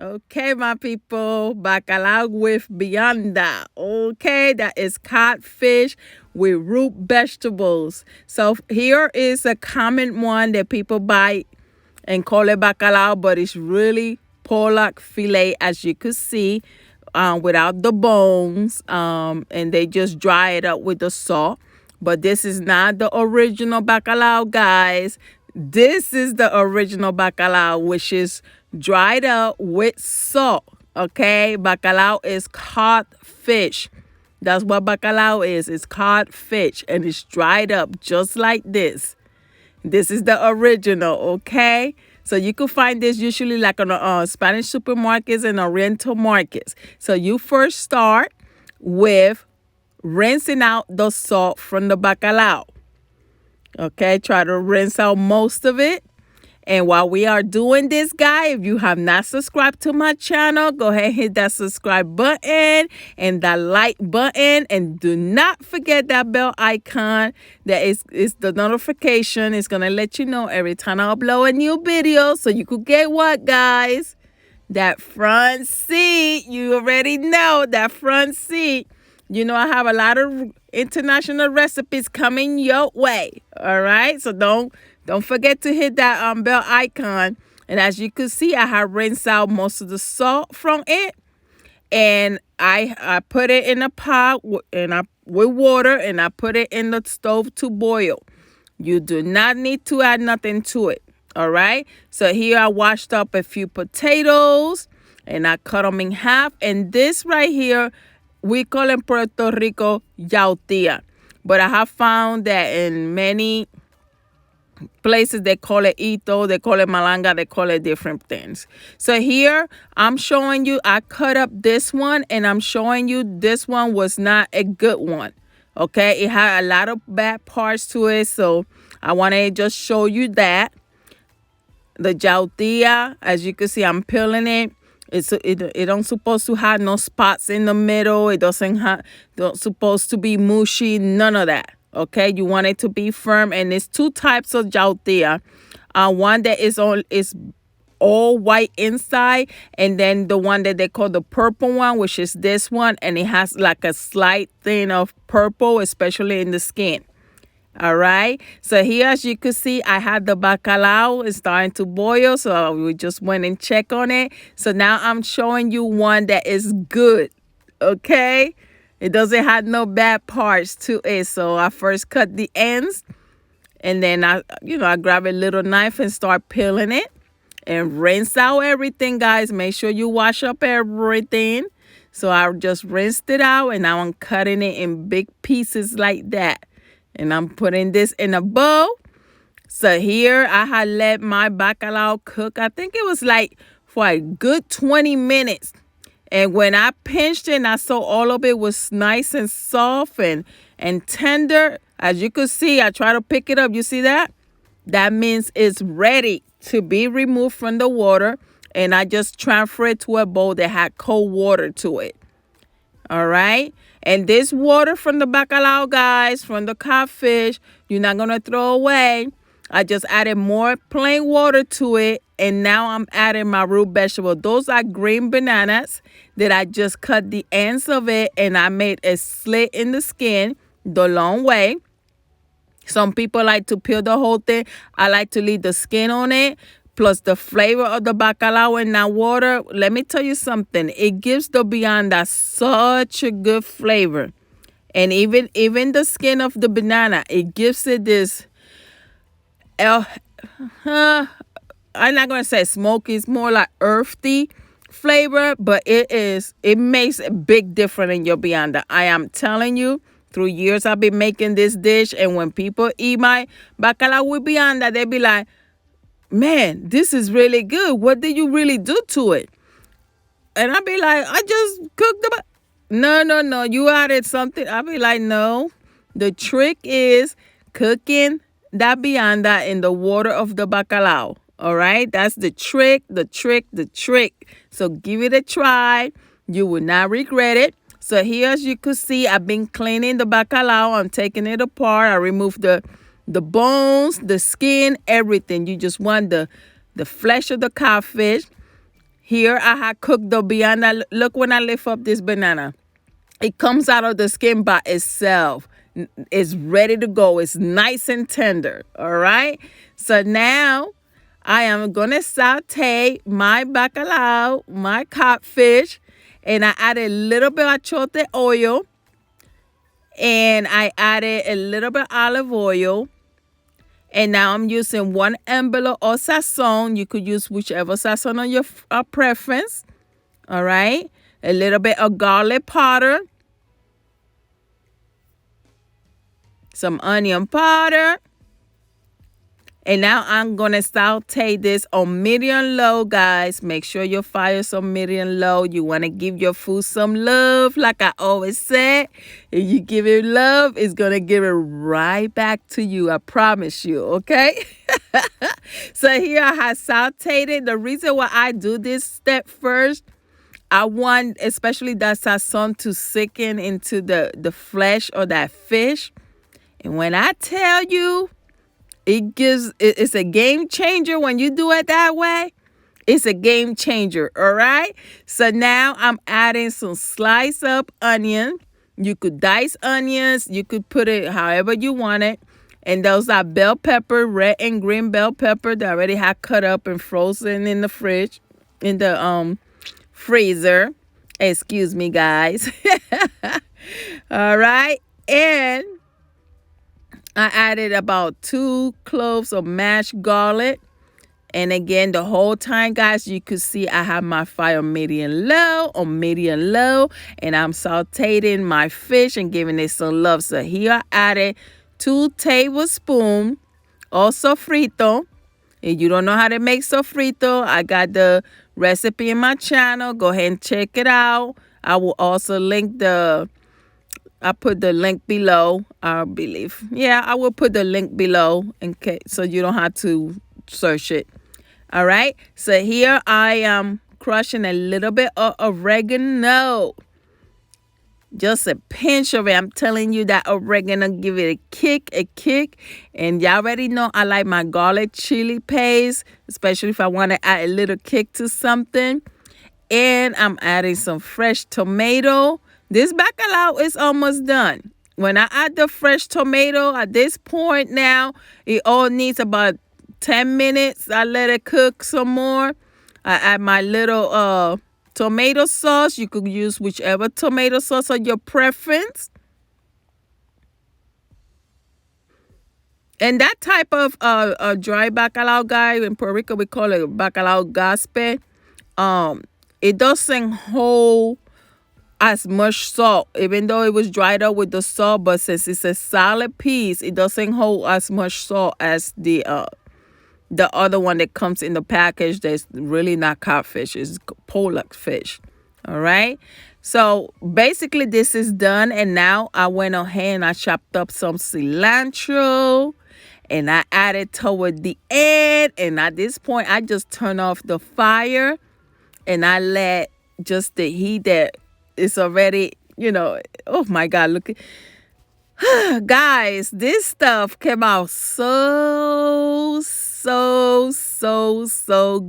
Okay, my people, bacalao with vianda. Okay, that is codfish with root vegetables. So here is a common one that people buy and call it bacalao, but it's really pollock fillet, as you could see, without the bones, and they just dry it up with the salt. But this is not the original bacalao, guys. This is the original bacalao, which is dried up with salt. Okay, bacalao is cod fish. That's what bacalao is. It's cod fish, and it's dried up just like this. This is the original, okay? So you can find this usually like on Spanish supermarkets and Oriental markets. So you first start with rinsing out the salt from the bacalao. Okay, try to rinse out most of it. And while we are doing this, guys, if you have not subscribed to my channel, go ahead and hit that subscribe button and that like button. And do not forget that bell icon. That is the notification. It's going to let you know every time I upload a new video. So you could get what, guys? That front seat. You already know that front seat. You know, I have a lot of international recipes coming your way. All right. So don't forget to hit that bell icon. And as you can see, I have rinsed out most of the salt from it. And I put it in a pot with water, and I put it in the stove to boil. You do not need to add nothing to it. All right. So here I washed up a few potatoes and I cut them in half. And this right here, we call in Puerto Rico yautía. But I have found that in many places they call it ito, they call it malanga, they call it different things. So here I'm showing you, I cut up this one, and I'm showing you this one was not a good one. Okay, it had a lot of bad parts to it, so I want to just show you that. The yautía, as you can see, I'm peeling it. It don't supposed to have no spots in the middle. It don't supposed to be mushy, none of that. Okay, you want it to be firm, and it's two types of yautía. One that is all white inside, and then the one that they call the purple one, which is this one, and it has like a slight thing of purple, especially in the skin. All right, so here, as you can see, I had the bacalao. It's starting to boil, so we just went and checked on it. So now I'm showing you one that is good. Okay, it doesn't have no bad parts to it. So I first cut the ends, and then I grab a little knife and start peeling it and rinse out everything, guys. Make sure you wash up everything. So I just rinsed it out, and now I'm cutting it in big pieces like that. And I'm putting this in a bowl. So here I had let my bacalao cook. I think it was like for a good 20 minutes. And when I pinched it and I saw all of it was nice and soft and tender, as you could see, I try to pick it up. You see that? That means it's ready to be removed from the water. And I just transfer it to a bowl that had cold water to it. All right. And this water from the bacalao, guys, from the codfish, you're not going to throw away. I just added more plain water to it. And now I'm adding my root vegetable. Those are green bananas that I just cut the ends of it. And I made a slit in the skin the long way. Some people like to peel the whole thing. I like to leave the skin on it. Plus the flavor of the bacalao in that water. Let me tell you something. It gives the vianda such a good flavor. And even the skin of the banana, it gives it this, I'm not going to say smoky. It's more like earthy flavor. But it makes a big difference in your vianda. I am telling you, through years I've been making this dish. And when people eat my bacalao with vianda, they be like, man, this is really good. What did you really do to it? And I'd be like, I just cooked the... No, you added something. I'd be like, no. The trick is cooking that vianda in the water of the bacalao. All right? That's the trick. So give it a try. You will not regret it. So here, as you can see, I've been cleaning the bacalao. I'm taking it apart. I removed the bones, the skin, everything. You just want the flesh of the codfish. Here I have cooked the vianda. Look when I lift up this banana. It comes out of the skin by itself. It's ready to go. It's nice and tender. All right. So now I am going to saute my bacalao, my codfish, and I added a little bit of achote oil, and I added a little bit of olive oil. And now I'm using 1 envelope of sazon. You could use whichever sazon on your preference. All right. A little bit of garlic powder. Some onion powder. And now I'm going to saute this on medium low, guys. Make sure your fire is on medium low. You want to give your food some love. Like I always said, if you give it love, it's going to give it right back to you. I promise you, okay? So here I have sauteed it. The reason why I do this step first, I want especially that sazon to sink into the flesh or that fish. And when I tell you, it's a game changer when you do it that way. It's a game changer, all right? So now I'm adding some sliced up onion. You could dice onions. You could put it however you want it. And those are bell pepper, red and green bell pepper that I already have cut up and frozen in the fridge, in the freezer. Excuse me, guys. All right. And I added about 2 cloves of mashed garlic. And again, the whole time, guys, you could see I have my fire on medium low, and I'm sauteing my fish and giving it some love. So here I added 2 tablespoons of Sofrito. If you don't know how to make Sofrito, I got the recipe in my channel. Go ahead and check it out. I will also I put the link below, I believe. Yeah, I will put the link below in case, so you don't have to search it. All right. So here I am crushing a little bit of oregano. Just a pinch of it. I'm telling you that oregano give it a kick. And y'all already know I like my garlic chili paste, especially if I want to add a little kick to something. And I'm adding some fresh tomato. This bacalao is almost done. When I add the fresh tomato at this point now, it all needs about 10 minutes. I let it cook some more. I add my little tomato sauce. You could use whichever tomato sauce of your preference. And that type of dry bacalao, guy, in Puerto Rico we call it bacalao gaspe. It doesn't hold as much salt, even though it was dried up with the salt, but since it's a solid piece, it doesn't hold as much salt as the other one that comes in the package that's really not codfish. It's pollock fish. All right. So basically this is done. And now I went ahead and I chopped up some cilantro and I added toward the end. And at this point, I just turn off the fire and I let just the heat that is already, oh my God, look at guys, this stuff came out so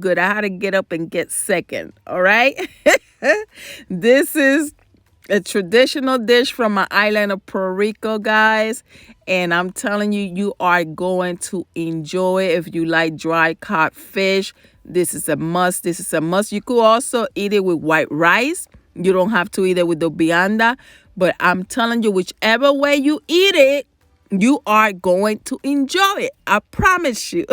good. I had to get up and get second. All right. This is a traditional dish from my island of Puerto Rico, guys. And I'm telling you, you are going to enjoy it if you like dry codfish. This is a must. You could also eat it with white rice. You don't have to eat it with the vianda. But I'm telling you, whichever way you eat it, you are going to enjoy it. I promise you.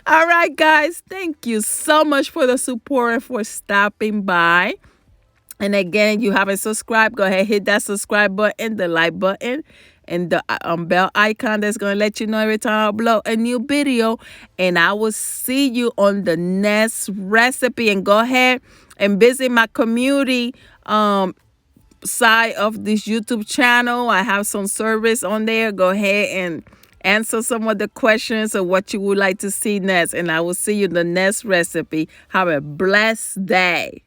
All right, guys. Thank you so much for the support and for stopping by. And again, if you haven't subscribed, go ahead, hit that subscribe button, the like button, and the bell icon that's going to let you know every time I upload a new video. And I will see you on the next recipe. And go ahead and visit my community side of this YouTube channel. I have some service on there. Go ahead and answer some of the questions of what you would like to see next. And I will see you in the next recipe. Have a blessed day.